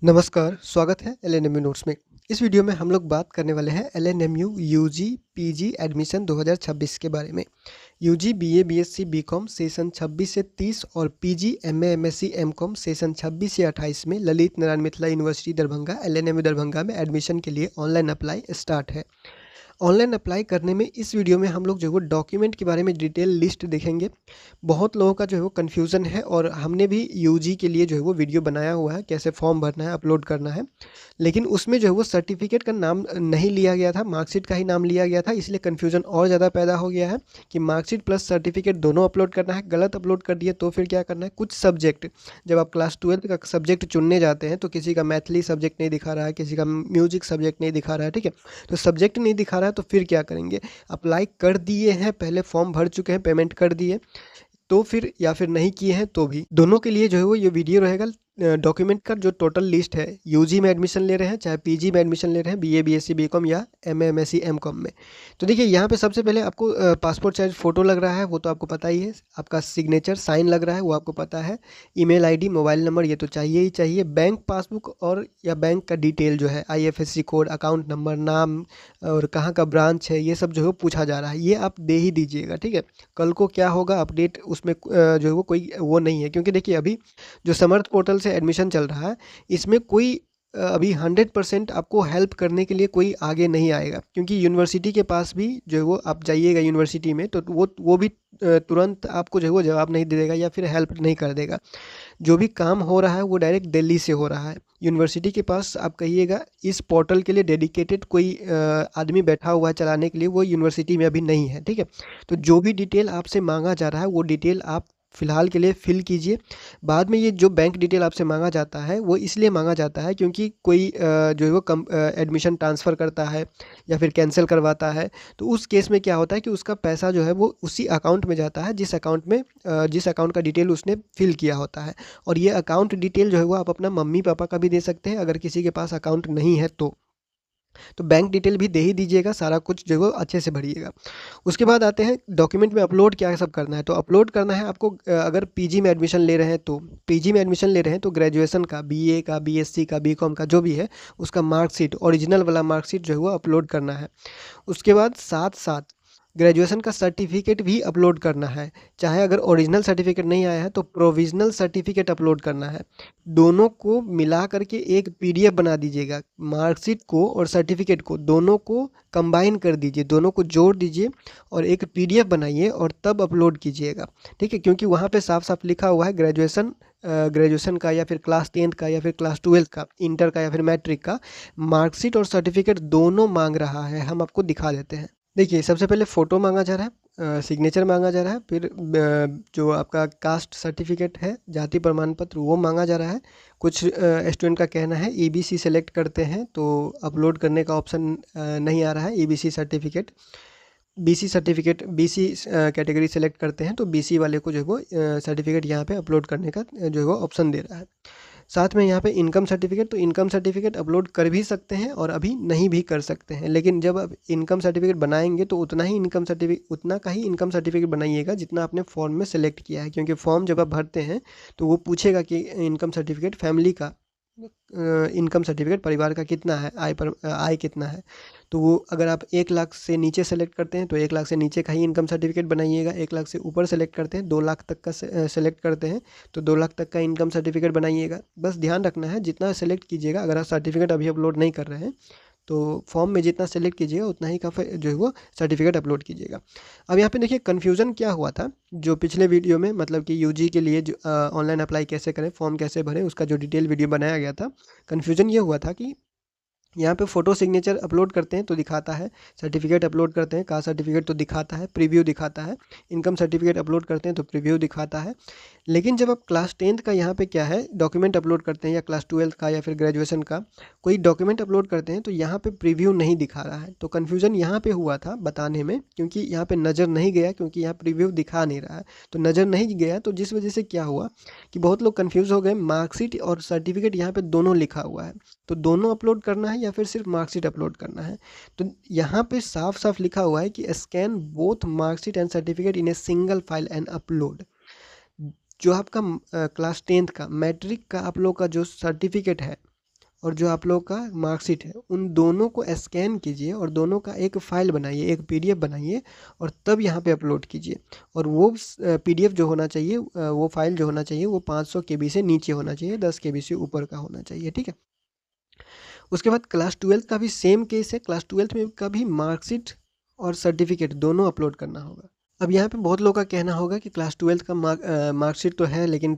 नमस्कार, स्वागत है एलएनएमयू नोट्स में। इस वीडियो में हम लोग बात करने वाले हैं एलएनएमयू यूजी पीजी एडमिशन 2026 के बारे में। UG BA BSc BCom session 26 से 30 और PG MA MSc MCom session 26 से 28 में ललित नारायण मिथिला यूनिवर्सिटी दरभंगा एलएनएमयू दरभंगा में एडमिशन के लिए ऑनलाइन अप्लाई स्टार्ट है। ऑनलाइन अप्लाई करने में इस वीडियो में हम लोग जो है वो डॉक्यूमेंट के बारे में डिटेल लिस्ट देखेंगे। बहुत लोगों का जो है वो कन्फ्यूज़न है और हमने भी यूजी के लिए जो है वो वीडियो बनाया हुआ है, कैसे फॉर्म भरना है, अपलोड करना है। लेकिन उसमें जो है वो सर्टिफिकेट का नाम नहीं लिया गया था, मार्कशीट का ही नाम लिया गया था, इसलिए कन्फ्यूज़न और ज़्यादा पैदा हो गया है कि मार्कशीट प्लस सर्टिफिकेट दोनों अपलोड करना है। गलत अपलोड कर दिए तो फिर क्या करना है? कुछ सब्जेक्ट जब आप क्लास 12 का सब्जेक्ट चुनने जाते हैं तो किसी का मैथिली सब्जेक्ट नहीं दिखा रहा है, किसी का म्यूजिक सब्जेक्ट नहीं दिखा रहा है, ठीक है? तो सब्जेक्ट नहीं दिखा रहा है तो फिर क्या करेंगे? अप्लाई कर दिए हैं, पहले फॉर्म भर चुके हैं, पेमेंट कर दिए तो फिर या फिर नहीं किए हैं तो भी दोनों के लिए जो है वो ये वीडियो रहेगा। डॉक्यूमेंट का जो टोटल लिस्ट है, यूजी में एडमिशन ले रहे हैं चाहे पीजी में एडमिशन ले रहे हैं, बीए बीएससी बीकॉम या एमए एमएससी एमकॉम में। तो देखिए यहाँ पे सबसे पहले आपको पासपोर्ट साइज फ़ोटो लग रहा है, वो तो आपको पता ही है। आपका सिग्नेचर साइन लग रहा है, वो आपको पता है। ईमेल आईडी मोबाइल नंबर ये तो चाहिए ही चाहिए। बैंक पासबुक और या बैंक का डिटेल जो है, आईएफएससी कोड, अकाउंट नंबर, नाम और कहाँ का ब्रांच है, ये सब जो है वो पूछा जा रहा है, ये आप दे ही दीजिएगा, ठीक है? कल को क्या होगा अपडेट उसमें जो है वो कोई वो नहीं है, क्योंकि देखिए अभी जो समर्थ पोर्टल से एडमिशन चल रहा है इसमें कोई अभी 100% आपको हेल्प करने के लिए कोई आगे नहीं आएगा, क्योंकि यूनिवर्सिटी के पास भी जो है वो आप जाइएगा यूनिवर्सिटी में तो वो भी तुरंत आपको जो है वो जवाब नहीं दे देगा या फिर हेल्प नहीं कर देगा। जो भी काम हो रहा है वो डायरेक्ट दिल्ली से हो रहा है। यूनिवर्सिटी के पास आप कहिएगा इस पोर्टल के लिए डेडिकेटेड कोई आदमी बैठा हुआ है चलाने के लिए, वो यूनिवर्सिटी में अभी नहीं है, ठीक है? तो जो भी डिटेल आपसे मांगा जा रहा है वो डिटेल आप फ़िलहाल के लिए फिल कीजिए। बाद में ये जो बैंक डिटेल आपसे मांगा जाता है वो इसलिए मांगा जाता है क्योंकि कोई जो है वो एडमिशन ट्रांसफ़र करता है या फिर कैंसिल करवाता है, तो उस केस में क्या होता है कि उसका पैसा जो है वो उसी अकाउंट में जाता है जिस अकाउंट का डिटेल उसने फिल किया होता है। और ये अकाउंट डिटेल जो है वो आप अपना मम्मी पापा का भी दे सकते हैं अगर किसी के पास अकाउंट नहीं है तो बैंक डिटेल भी दे ही दीजिएगा, सारा कुछ जो है वो अच्छे से भरिएगा। उसके बाद आते हैं डॉक्यूमेंट में अपलोड क्या सब करना है। तो अपलोड करना है आपको अगर पीजी में एडमिशन ले रहे हैं तो पीजी में एडमिशन ले रहे हैं तो ग्रेजुएशन का, बीए का, बीएससी का, बीकॉम का जो भी है उसका मार्कशीट, ओरिजिनल वाला मार्कशीट जो है वो अपलोड करना है। उसके बाद साथ साथ ग्रेजुएशन का सर्टिफिकेट भी अपलोड करना है। चाहे अगर ओरिजिनल सर्टिफिकेट नहीं आया है तो प्रोविज़नल सर्टिफिकेट अपलोड करना है। दोनों को मिला करके एक पीडीएफ बना दीजिएगा। मार्कशीट को और सर्टिफिकेट को दोनों को कंबाइन कर दीजिए, दोनों को जोड़ दीजिए और एक पीडीएफ बनाइए और तब अपलोड कीजिएगा, ठीक है? क्योंकि वहाँ पे साफ-साफ लिखा हुआ है ग्रेजुएशन का या फिर क्लास 10th का या फिर क्लास 12th का, इंटर का या फिर मैट्रिक का मार्कशीट और सर्टिफिकेट दोनों माँग रहा है। हम आपको दिखा देते हैं। देखिए सबसे पहले फ़ोटो मांगा जा रहा है, सिग्नेचर मांगा जा रहा है, फिर जो आपका कास्ट सर्टिफिकेट है, जाति प्रमाण पत्र वो मांगा जा रहा है। कुछ स्टूडेंट का कहना है ईबीसी सेलेक्ट करते हैं तो अपलोड करने का ऑप्शन नहीं आ रहा है। EBC certificate, BC certificate, BC category select करते हैं तो बीसी वाले को जो है वो सर्टिफिकेट यहाँ पे अपलोड करने का जो है वो ऑप्शन दे रहा है। साथ में यहाँ पे इनकम सर्टिफिकेट, तो इनकम सर्टिफिकेट अपलोड कर भी सकते हैं और अभी नहीं भी कर सकते हैं, लेकिन जब आप इनकम सर्टिफिकेट बनाएंगे तो उतना का ही इनकम सर्टिफिकेट बनाइएगा जितना आपने फॉर्म में सेलेक्ट किया है, क्योंकि फॉर्म जब आप भरते हैं तो वो पूछेगा कि इनकम सर्टिफिकेट फैमिली का इनकम सर्टिफिकेट परिवार का कितना है, आय कितना है। तो वो अगर आप 1 लाख से नीचे सेलेक्ट करते हैं तो 1 लाख से नीचे का ही इनकम सर्टिफिकेट बनाइएगा। 1 लाख से ऊपर सेलेक्ट करते हैं, 2 लाख तक का सेलेक्ट करते हैं तो 2 लाख तक का इनकम सर्टिफिकेट बनाइएगा। बस ध्यान रखना है जितना सेलेक्ट कीजिएगा, अगर आप सर्टिफिकेट अभी अपलोड नहीं कर रहे हैं तो फॉर्म में जितना सेलेक्ट कीजिएगा उतना ही का जो है वो सर्टिफिकेट अपलोड कीजिएगा। अब यहाँ पे देखिए कन्फ्यूज़न क्या हुआ था, जो पिछले वीडियो में मतलब कि यूजी के लिए जो ऑनलाइन अप्लाई कैसे करें, फॉर्म कैसे भरें, उसका जो डिटेल वीडियो बनाया गया था। कन्फ्यूज़न ये हुआ था कि यहाँ पे फ़ोटो सिग्नेचर अपलोड करते हैं तो दिखाता है, सर्टिफिकेट अपलोड करते हैं कास्ट सर्टिफिकेट तो दिखाता है, प्रीव्यू दिखाता है, इनकम सर्टिफिकेट अपलोड करते हैं तो प्रीव्यू दिखाता है। लेकिन जब आप क्लास 10th का यहाँ पे क्या है डॉक्यूमेंट अपलोड करते हैं या क्लास 12th का या फिर ग्रेजुएशन का कोई डॉक्यूमेंट अपलोड करते हैं तो यहाँ पे प्रीव्यू नहीं दिखा रहा है। तो कन्फ्यूज़न यहाँ पे हुआ था बताने में, क्योंकि यहाँ पे नज़र नहीं गया, क्योंकि यहाँ प्रीव्यू दिखा नहीं रहा है तो नज़र नहीं गया, तो जिस वजह से क्या हुआ कि बहुत लोग कन्फ्यूज़ हो गए। मार्कशीट और सर्टिफिकेट यहाँ पे दोनों लिखा हुआ है, तो दोनों अपलोड करना है या फिर सिर्फ मार्कशीट अपलोड करना है। तो यहाँ पे साफ साफ लिखा हुआ है कि scan both marksheet and certificate in a single file and upload. जो आपका क्लास 10th का, मैट्रिक का आप लोग का जो सर्टिफिकेट है और जो आप लोग का मार्कशीट है, उन दोनों को स्कैन कीजिए और दोनों का एक फ़ाइल बनाइए, एक पीडीएफ बनाइए और तब यहाँ पे अपलोड कीजिए। और वो पीडीएफ जो होना चाहिए, वो फाइल जो होना चाहिए वो 500 केबी से नीचे होना चाहिए, 10 केबी से ऊपर का होना चाहिए, ठीक है। उसके बाद क्लास 12 का भी सेम केस है, क्लास 12 में का भी मार्कशीट और सर्टिफिकेट दोनों अपलोड करना होगा। अब यहाँ पे बहुत लोगों का कहना होगा कि क्लास 12 का मार्कशीट तो है लेकिन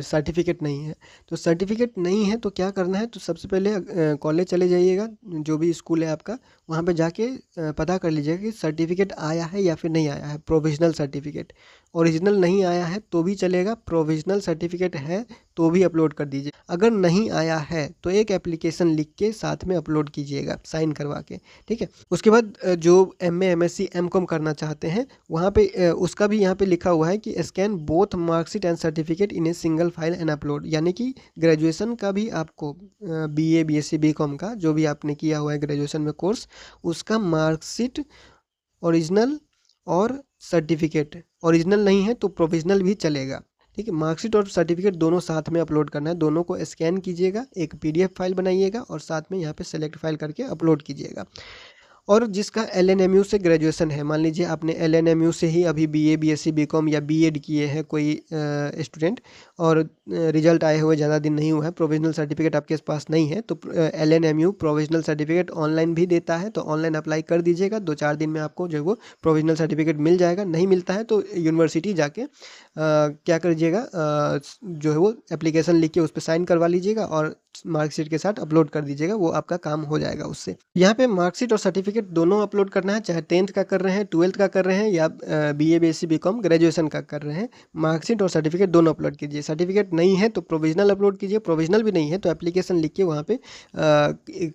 सर्टिफिकेट नहीं है। तो सर्टिफिकेट नहीं है तो क्या करना है, तो सबसे पहले कॉलेज चले जाइएगा, जो भी स्कूल है आपका, वहाँ पे जाके पता कर लीजिएगा कि सर्टिफिकेट आया है या फिर नहीं आया है, प्रोविजनल सर्टिफिकेट। ओरिजिनल नहीं आया है तो भी चलेगा, प्रोविजनल सर्टिफिकेट है तो भी अपलोड कर दीजिए। अगर नहीं आया है तो एक एप्लीकेशन लिख के साथ में अपलोड कीजिएगा साइन करवा के, ठीक है। उसके बाद जो MA MSc MCOM करना चाहते हैं वहाँ पे उसका भी यहाँ पे लिखा हुआ है कि scan both marksheet and certificate in a single file and upload. यानी कि ग्रेजुएशन का भी आपको BA BSc BCom का जो भी आपने किया हुआ है ग्रेजुएशन में कोर्स, उसका मार्कशीट ओरिजिनल और सर्टिफिकेट, ओरिजिनल नहीं है तो प्रोविजनल भी चलेगा, ठीक है। मार्कशीट और सर्टिफिकेट दोनों साथ में अपलोड करना है, दोनों को स्कैन कीजिएगा, एक PDF फाइल बनाइएगा और साथ में यहाँ पे सेलेक्ट फाइल करके अपलोड कीजिएगा। और जिसका LNMU से ग्रेजुएशन है, मान लीजिए आपने LNMU से ही अभी BA BSc BCom या B.Ed किए हैं कोई स्टूडेंट, और रिजल्ट आए हुए ज़्यादा दिन नहीं हुआ है, प्रोविजनल सर्टिफिकेट आपके पास नहीं है, तो LNMU प्रोविजनल सर्टिफिकेट ऑनलाइन भी देता है, तो ऑनलाइन अप्लाई कर दीजिएगा, 2-4 दिन में आपको जो है वो प्रोविजनल सर्टिफिकेट मिल जाएगा। नहीं मिलता है तो यूनिवर्सिटी जाके क्या करिएगा, जो है वो एप्लीकेशन लिख के उस पर साइन करवा लीजिएगा और मार्कशीट के साथ अपलोड कर दीजिएगा, वो आपका काम हो जाएगा उससे। यहाँ पे मार्कशीट और सर्टिफिकेट दोनों अपलोड करना है, चाहे 10th का कर रहे हैं, 12th का कर रहे हैं या BA BSc BCom ग्रेजुएशन का कर रहे हैं, मार्कशीट और सर्टिफिकेट दोनों अपलोड कीजिए। सर्टिफिकेट नहीं है तो प्रोविजनल अपलोड कीजिए, प्रोविजनल भी नहीं है तो एप्लीकेशन लिख के वहाँ पे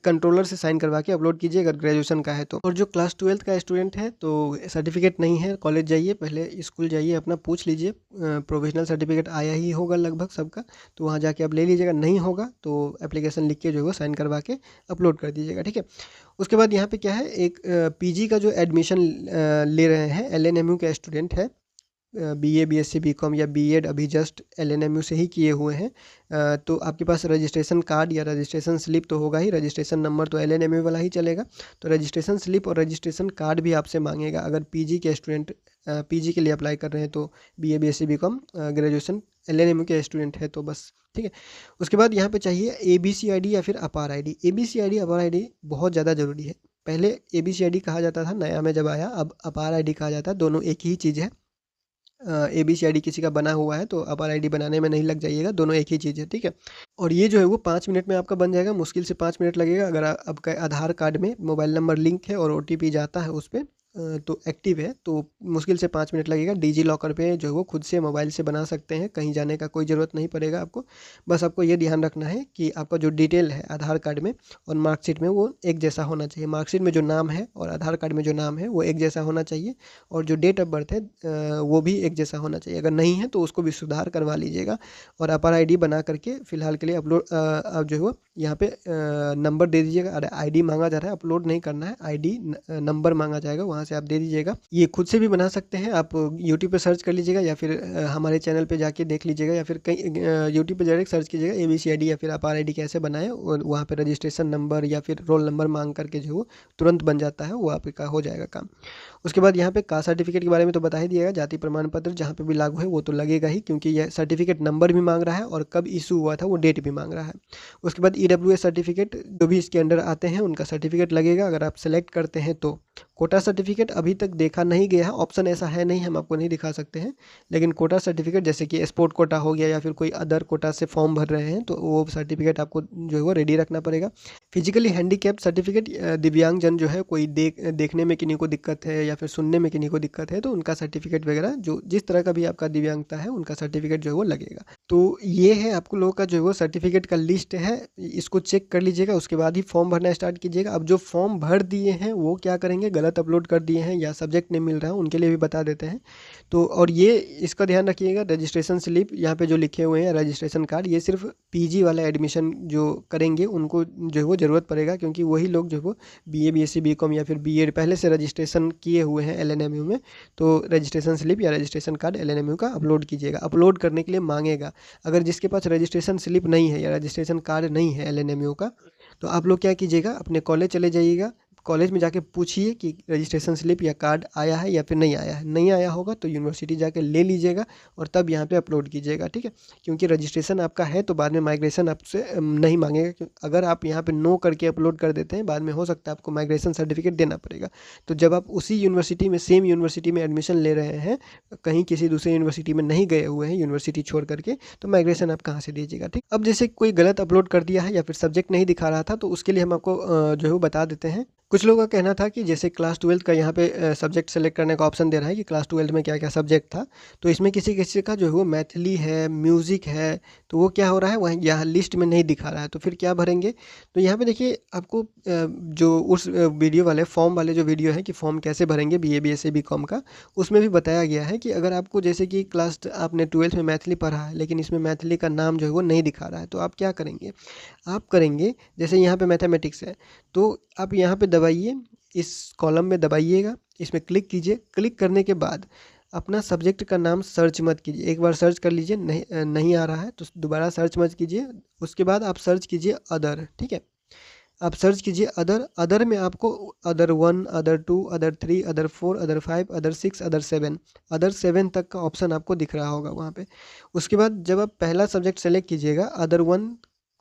कंट्रोलर से साइन करवा के अपलोड कीजिए अगर ग्रेजुएशन का है तो। और जो क्लास 12th का स्टूडेंट है तो सर्टिफिकेट नहीं है, कॉलेज जाइए, पहले स्कूल जाइए, अपना पूछ लीजिए, प्रोविजनल सर्टिफिकेट आया ही होगा लगभग सबका, तो वहाँ जाके आप ले लीजिएगा। नहीं होगा तो एप्लीकेशन लिख के जो है वो साइन करवा के अपलोड कर दीजिएगा, ठीक है। उसके बाद यहाँ पे क्या है, एक PG का जो एडमिशन ले रहे हैं, LNMU के स्टूडेंट है, BA BSc BCom या B.Ed अभी जस्ट LNMU से ही किए हुए हैं, तो आपके पास रजिस्ट्रेशन कार्ड या रजिस्ट्रेशन स्लिप तो होगा ही, रजिस्ट्रेशन नंबर तो LNMU वाला ही चलेगा, तो रजिस्ट्रेशन स्लिप और रजिस्ट्रेशन कार्ड भी आपसे मांगेगा अगर PG के स्टूडेंट PG के लिए अप्लाई कर रहे हैं तो, BA BSc BCom graduation LNMU के स्टूडेंट है तो बस, ठीक है। उसके बाद यहाँ पे चाहिए ABC ID या फिर अपार ID। ABC ID अपार ID बहुत ज़्यादा ज़रूरी है। पहले ABC ID कहा जाता था, नया में जब आया, अब अपार ID कहा जाता है, दोनों एक ही चीज़ है। ABC ID किसी का बना हुआ है तो अपार ID बनाने में नहीं लग जाइएगा, दोनों एक ही चीज़ है, ठीक है। और ये जो है वो 5 मिनट में आपका बन जाएगा, मुश्किल से 5 मिनट लगेगा। अगर आपका आधार कार्ड में मोबाइल नंबर लिंक है और OTP जाता है उस पर तो एक्टिव है, तो मुश्किल से 5 मिनट लगेगा। डिजी लॉकर पे जो है वो खुद से मोबाइल से बना सकते हैं, कहीं जाने का कोई ज़रूरत नहीं पड़ेगा आपको। बस आपको ये ध्यान रखना है कि आपका जो डिटेल है आधार कार्ड में और मार्कशीट में वो एक जैसा होना चाहिए। मार्कशीट में जो नाम है और आधार कार्ड में जो नाम है वो एक जैसा होना चाहिए, और जो डेट ऑफ बर्थ है वो भी एक जैसा होना चाहिए। अगर नहीं है तो उसको भी सुधार करवा लीजिएगा। और अपार ID बना करके फ़िलहाल के लिए अपलोड अब जो है वो यहाँ पे नंबर दे दीजिएगा। अरे ID मांगा जा रहा है, अपलोड नहीं करना है, ID नंबर मांगा जाएगा, वहाँ से आप दे दीजिएगा। ये खुद से भी बना सकते हैं आप, यूट्यूब पे सर्च कर लीजिएगा या फिर हमारे चैनल पे जाके देख लीजिएगा, या फिर कहीं यूट्यूब पे डायरेक्ट सर्च कीजिएगा ABC ID या फिर अपार ID कैसे बनाएं, और वहाँ पे रजिस्ट्रेशन नंबर या फिर रोल नंबर मांग करके जो तुरंत बन जाता है, वो आपका हो जाएगा काम। उसके बाद यहाँ पे कास्ट सर्टिफिकेट के बारे में तो बता ही दिएगा, जाति प्रमाण पत्र जहाँ पे भी लागू है वो तो लगेगा ही, क्योंकि यह सर्टिफिकेट नंबर भी मांग रहा है और कब इशू हुआ था वो डेट भी मांग रहा है। उसके बाद EWS सर्टिफिकेट जो भी इसके अंडर आते हैं उनका सर्टिफिकेट लगेगा अगर आप सेलेक्ट करते हैं तो। कोटा सर्टिफिकेट अभी तक देखा नहीं गया है, ऑप्शन ऐसा है नहीं, हम आपको नहीं दिखा सकते हैं, लेकिन कोटा सर्टिफिकेट जैसे कि स्पोर्ट कोटा हो गया या फिर कोई अदर कोटा से फॉर्म भर रहे हैं तो वो सर्टिफिकेट आपको जो है वो रेडी रखना पड़ेगा। फिजिकली हैंडीकैप्ड सर्टिफिकेट, दिव्यांगजन जो है, कोई देखने में किन्हीं को दिक्कत है या फिर सुनने में किन्हीं को दिक्कत है तो उनका सर्टिफिकेट वगैरह जो जिस तरह का भी आपका दिव्यांगता है उनका सर्टिफिकेट जो है वो लगेगा। तो ये है आपको लोगों का जो है वो सर्टिफिकेट का लिस्ट है, इसको चेक कर लीजिएगा, उसके बाद ही फॉर्म भरना स्टार्ट कीजिएगा। अब जो फॉर्म भर दिए हैं वो क्या करेंगे, गलत अपलोड कर दिए हैं या सब्जेक्ट नहीं मिल रहा है, उनके लिए भी बता देते हैं। तो और ये इसका ध्यान रखिएगा, रजिस्ट्रेशन स्लिप यहाँ पे जो लिखे हुए हैं, रजिस्ट्रेशन कार्ड, ये सिर्फ PG वाला एडमिशन जो करेंगे उनको जो है वो ज़रूरत पड़ेगा, क्योंकि वही लोग जो है वो BA BSc BCom या फिर B.Ed पहले से रजिस्ट्रेशन किए हुए हैं LNMU में, तो रजिस्ट्रेशन स्लिप या रजिस्ट्रेशन कार्ड LNMU का अपलोड कीजिएगा। अपलोड करने के लिए मांगेगा, अगर जिसके पास रजिस्ट्रेशन स्लिप नहीं है या रजिस्ट्रेशन कार्ड नहीं है LNMU का तो आप लोग क्या कीजिएगा, अपने कॉलेज चले जाइएगा, कॉलेज में जाके पूछिए कि रजिस्ट्रेशन स्लिप या कार्ड आया है या फिर नहीं आया है। नहीं आया होगा तो यूनिवर्सिटी जाके ले लीजिएगा और तब यहाँ पे अपलोड कीजिएगा, ठीक है। क्योंकि रजिस्ट्रेशन आपका है तो बाद में माइग्रेशन आपसे नहीं मांगेगा। अगर आप यहाँ पे नो करके अपलोड कर देते हैं, बाद में हो सकता है आपको माइग्रेशन सर्टिफिकेट देना पड़ेगा। तो जब आप उसी यूनिवर्सिटी में, सेम यूनिवर्सिटी में एडमिशन ले रहे हैं, कहीं किसी दूसरे यूनिवर्सिटी में नहीं गए हुए हैं यूनिवर्सिटी छोड़ करके, तो माइग्रेशन आप कहाँ से दीजिएगा, ठीक। अब जैसे कोई गलत अपलोड कर दिया है या फिर सब्जेक्ट नहीं दिखा रहा था, तो उसके लिए हम आपको जो है वो बता देते हैं। कुछ लोगों का कहना था कि जैसे क्लास 12 का यहाँ पे सब्जेक्ट सेलेक्ट करने का ऑप्शन दे रहा है कि क्लास 12 में क्या क्या सब्जेक्ट था, तो इसमें किसी किसी का जो है वो मैथिली है, म्यूज़िक है, तो वो क्या हो रहा है, वह यहाँ लिस्ट में नहीं दिखा रहा है। तो फिर क्या भरेंगे, तो यहाँ पे देखिए आपको जो उस वीडियो वाले फॉर्म वाले जो वीडियो है कि फॉर्म कैसे भरेंगे BA BSc BCom का, उसमें भी बताया गया है कि अगर आपको जैसे कि क्लास आपने 12th में मैथिली पढ़ा है लेकिन इसमें मैथिली का नाम जो है वो नहीं दिखा रहा है, तो आप क्या करेंगे, आप करेंगे जैसे यहाँ पे मैथमेटिक्स है, तो आप यहाँ पे दबाइए, इस कॉलम में दबाइएगा, इसमें क्लिक कीजिए। क्लिक करने के बाद अपना सब्जेक्ट का नाम सर्च मत कीजिए, एक बार सर्च कर लीजिए, नहीं आ रहा है तो दोबारा सर्च मत कीजिए। उसके बाद आप सर्च कीजिए अदर, ठीक है। आप सर्च कीजिए अदर। अदर में आपको other 1, other 2, other 3, other 4, other 5, other 6, other 7, other 7 तक का ऑप्शन आपको दिख रहा होगा वहाँ पे। उसके बाद जब आप पहला सब्जेक्ट सेलेक्ट कीजिएगा, अदर 1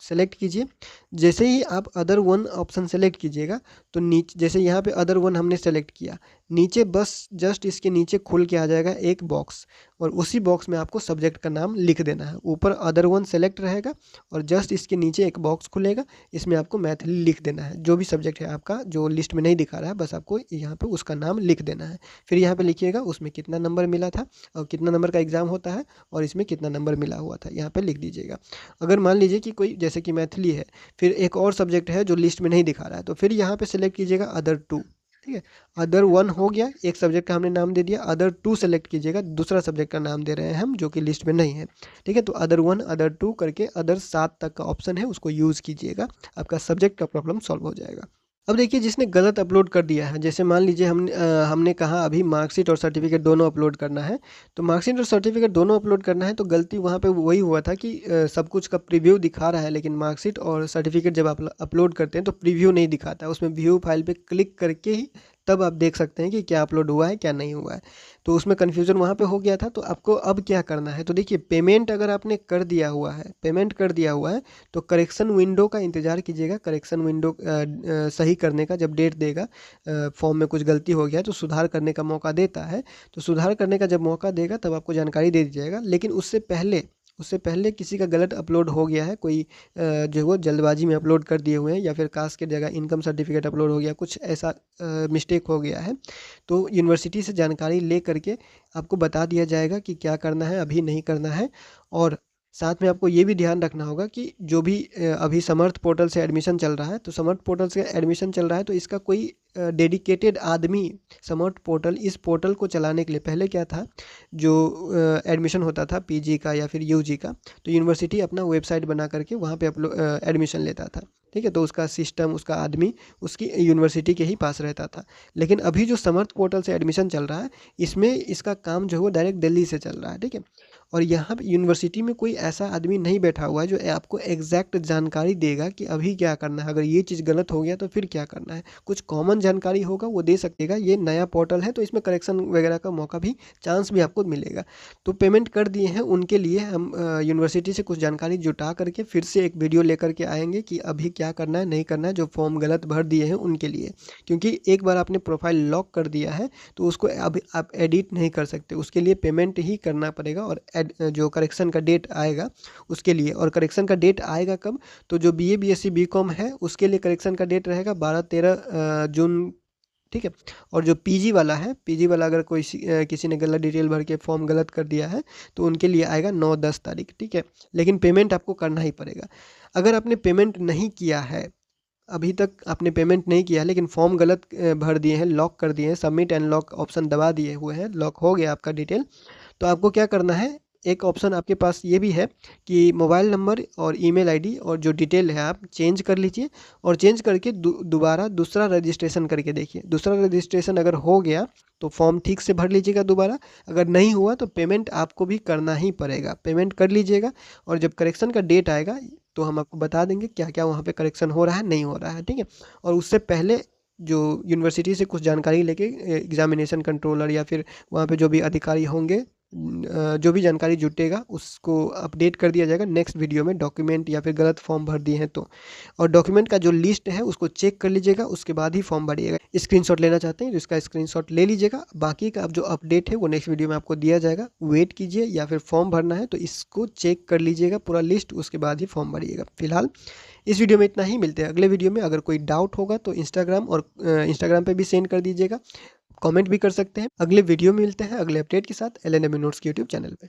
सेलेक्ट कीजिए। जैसे ही आप अदर 1 ऑप्शन सेलेक्ट कीजिएगा तो नीचे, जैसे यहाँ पे अदर 1 हमने सेलेक्ट किया, नीचे बस जस्ट इसके नीचे खुल के आ जाएगा एक बॉक्स, और उसी बॉक्स में आपको सब्जेक्ट का नाम लिख देना है। ऊपर अदर 1 सेलेक्ट रहेगा और जस्ट इसके नीचे एक बॉक्स खुलेगा, इसमें आपको मैथिली लिख देना है। जो भी सब्जेक्ट है आपका जो लिस्ट में नहीं दिखा रहा है, बस आपको यहाँ पे उसका नाम लिख देना है। फिर यहाँ पे लिखिएगा उसमें कितना नंबर मिला था और कितना नंबर का एग्ज़ाम होता है और इसमें कितना नंबर मिला हुआ था, यहाँ पे लिख दीजिएगा। अगर मान लीजिए कि कोई जैसे कि मैथिली है, फिर एक और सब्जेक्ट है जो लिस्ट में नहीं दिखा रहा है, तो फिर यहाँ पे सेलेक्ट कीजिएगा अदर 2, ठीक है। अदर 1 हो गया, एक सब्जेक्ट का हमने नाम दे दिया। अदर 2 सेलेक्ट कीजिएगा, दूसरा सब्जेक्ट का नाम दे रहे हैं हम जो कि लिस्ट में नहीं है, ठीक है। तो अदर 1, अदर 2 करके अदर 7 तक का ऑप्शन है, उसको यूज़ कीजिएगा, आपका सब्जेक्ट का प्रॉब्लम सॉल्व हो जाएगा। अब देखिए जिसने गलत अपलोड कर दिया है, जैसे मान लीजिए हमने कहा अभी मार्कशीट और सर्टिफिकेट दोनों अपलोड करना है, तो मार्कशीट और सर्टिफिकेट दोनों अपलोड करना है, तो गलती वहाँ पे वही हुआ था कि सब कुछ का प्रीव्यू दिखा रहा है, लेकिन मार्कशीट और सर्टिफिकेट जब आप अपलोड करते हैं तो प्रीव्यू नहीं दिखाता है, उसमें व्यू फाइल पे क्लिक करके ही तब आप देख सकते हैं कि क्या अपलोड हुआ है क्या नहीं हुआ है। तो उसमें कन्फ्यूज़न वहाँ पे हो गया था। तो आपको अब क्या करना है, तो देखिए पेमेंट अगर आपने कर दिया हुआ है, पेमेंट कर दिया हुआ है, तो करेक्शन विंडो का इंतज़ार कीजिएगा। करेक्शन विंडो सही करने का जब डेट देगा, फॉर्म में कुछ गलती हो गया तो सुधार करने का मौका देता है, तो सुधार करने का जब मौका देगा तब आपको जानकारी दे दी जाएगा। लेकिन उससे पहले किसी का गलत अपलोड हो गया है, कोई जो वो जल्दबाजी में अपलोड कर दिए हुए हैं, या फिर कास्ट के जगह इनकम सर्टिफिकेट अपलोड हो गया, कुछ ऐसा मिस्टेक हो गया है, तो यूनिवर्सिटी से जानकारी ले करके आपको बता दिया जाएगा कि क्या करना है, अभी नहीं करना है। और साथ में आपको ये भी ध्यान रखना होगा कि जो भी अभी समर्थ पोर्टल से एडमिशन चल रहा है, तो समर्थ पोर्टल से एडमिशन चल रहा है तो इसका कोई डेडिकेटेड आदमी, समर्थ पोर्टल, इस पोर्टल को चलाने के लिए, पहले क्या था, जो एडमिशन होता था पीजी का या फिर यूजी का, तो यूनिवर्सिटी अपना वेबसाइट बना करके वहाँ पे एडमिशन लेता था, ठीक है। तो उसका सिस्टम, उसका आदमी उसकी यूनिवर्सिटी के ही पास रहता था। लेकिन अभी जो समर्थ पोर्टल से एडमिशन चल रहा है, इसमें इसका काम जो है वो डायरेक्ट दिल्ली से चल रहा है, ठीक है। और यहाँ पे यूनिवर्सिटी में कोई ऐसा आदमी नहीं बैठा हुआ है जो आपको एग्जैक्ट जानकारी देगा कि अभी क्या करना है, अगर ये चीज़ गलत हो गया तो फिर क्या करना है। कुछ कॉमन जानकारी होगा वो दे सकेगा। ये नया पोर्टल है तो इसमें करेक्शन वगैरह का मौका भी, चांस भी आपको मिलेगा। तो पेमेंट कर दिए हैं उनके लिए हम यूनिवर्सिटी से कुछ जानकारी जुटा करके फिर से एक वीडियो लेकर के आएंगे कि अभी क्या करना है, नहीं करना है, जो फॉर्म गलत भर दिए हैं उनके लिए। क्योंकि एक बार आपने प्रोफाइल लॉक कर दिया है तो उसको अब आप एडिट नहीं कर सकते, उसके लिए पेमेंट ही करना पड़ेगा। और जो करेक्शन का डेट आएगा उसके लिए, और करेक्शन का डेट आएगा कब, तो जो BA BSc BCom है उसके लिए करेक्शन का डेट रहेगा 12-13 जून, ठीक है। और जो पीजी वाला है, पीजी वाला अगर कोई किसी ने गलत डिटेल भर के फॉर्म गलत कर दिया है तो उनके लिए आएगा 9-10 तारीख, ठीक है। लेकिन पेमेंट आपको करना ही पड़ेगा। अगर आपने पेमेंट नहीं किया है, अभी तक आपने पेमेंट नहीं किया है लेकिन फॉर्म गलत भर दिए हैं, लॉक कर दिए हैं, सबमिट एंड लॉक ऑप्शन दबा दिए हुए हैं, लॉक हो गया आपका डिटेल, तो आपको क्या करना है, एक ऑप्शन आपके पास ये भी है कि मोबाइल नंबर और ईमेल आईडी और जो डिटेल है आप चेंज कर लीजिए, और चेंज करके दोबारा दूसरा रजिस्ट्रेशन करके देखिए। दूसरा रजिस्ट्रेशन अगर हो गया तो फॉर्म ठीक से भर लीजिएगा दोबारा, अगर नहीं हुआ तो पेमेंट आपको भी करना ही पड़ेगा, पेमेंट कर लीजिएगा। और जब करेक्शन का डेट आएगा तो हम आपको बता देंगे क्या क्या वहाँ पे करेक्शन हो रहा है, नहीं हो रहा है, ठीक है। और उससे पहले जो यूनिवर्सिटी से कुछ जानकारी लेके एग्जामिनेशन कंट्रोलर या फिर वहाँ पे जो भी अधिकारी होंगे, जो भी जानकारी जुटेगा उसको अपडेट कर दिया जाएगा नेक्स्ट वीडियो में, डॉक्यूमेंट या फिर गलत फॉर्म भर दिए हैं तो। और डॉक्यूमेंट का जो लिस्ट है उसको चेक कर लीजिएगा, उसके बाद ही फॉर्म भरिएगा। स्क्रीनशॉट लेना चाहते हैं तो इसका स्क्रीनशॉट ले लीजिएगा। बाकी का अब जो अपडेट है वो नेक्स्ट वीडियो में आपको दिया जाएगा, वेट कीजिए। या फिर फॉर्म भरना है तो इसको चेक कर लीजिएगा पूरा लिस्ट, उसके बाद ही फॉर्म भरिएगा। फिलहाल इस वीडियो में इतना ही, मिलते हैं अगले वीडियो में। अगर कोई डाउट होगा तो इंस्टाग्राम पे भी सेंड कर दीजिएगा, कमेंट भी कर सकते हैं। अगले वीडियो में मिलते हैं अगले अपडेट के साथ एलएनएम नोट्स के यूट्यूब चैनल पे।